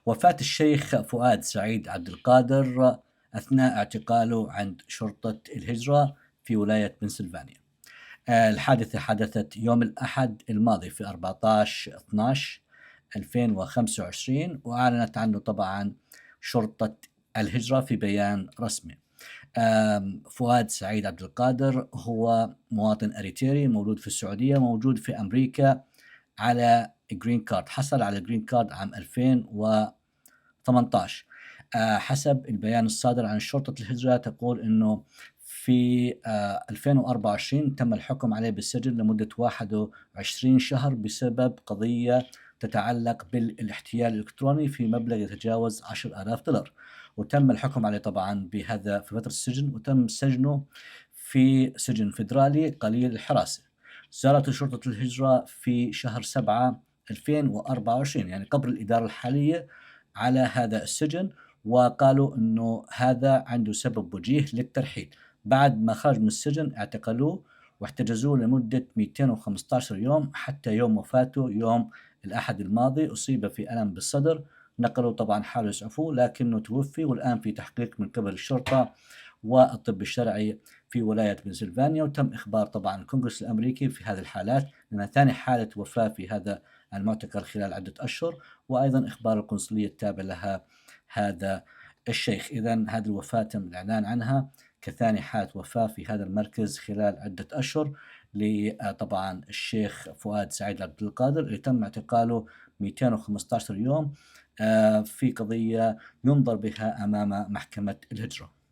وفاة الشيخ فؤاد سعيد عبد القادر أثناء اعتقاله عند شرطة الهجرة في ولاية بنسلفانيا. الحادثة حدثت يوم الأحد الماضي في 14/12/2025، وأعلنت عنه طبعا شرطة الهجرة في بيان رسمي. فؤاد سعيد عبد القادر هو مواطن أريتري مولود في السعودية، موجود في أمريكا على جرين كارد، حصل على جرين كارد عام 2018. حسب البيان الصادر عن شرطة الهجرة تقول أنه في 2024 تم الحكم عليه بالسجن لمدة 21 شهر بسبب قضية تتعلق بالاحتيال الإلكتروني في مبلغ يتجاوز $10,000، وتم الحكم عليه طبعا بهذا في فترة السجن، وتم سجنه في سجن فيدرالي قليل الحراسة. زارت شرطة الهجرة في شهر 7 2024، يعني قبل الإدارة الحالية، على هذا السجن، وقالوا أنه هذا عنده سبب وجيه للترحيل. بعد ما خرج من السجن اعتقلوه واحتجزوه لمدة 215 يوم حتى يوم وفاته يوم الأحد الماضي. أصيب في ألم بالصدر، نقلوا طبعا حاولوا يسعفوه لكنه توفي، والآن في تحقيق من قبل الشرطة والطب الشرعي في ولاية بنسلفانيا. وتم إخبار طبعا الكونغرس الأمريكي في هذه الحالات، لأنها ثاني حالة وفاة في هذا المعتقل خلال عدة أشهر، وأيضا إخبار القنصلية التابعة لها هذا الشيخ. إذن هذه الوفاة تم الإعلان عنها كثاني حالة وفاة في هذا المركز خلال عدة أشهر لطبعا الشيخ فؤاد سعيد عبد القادر، اللي تم اعتقاله 215 يوم في قضية ينظر بها أمام محكمة الهجرة.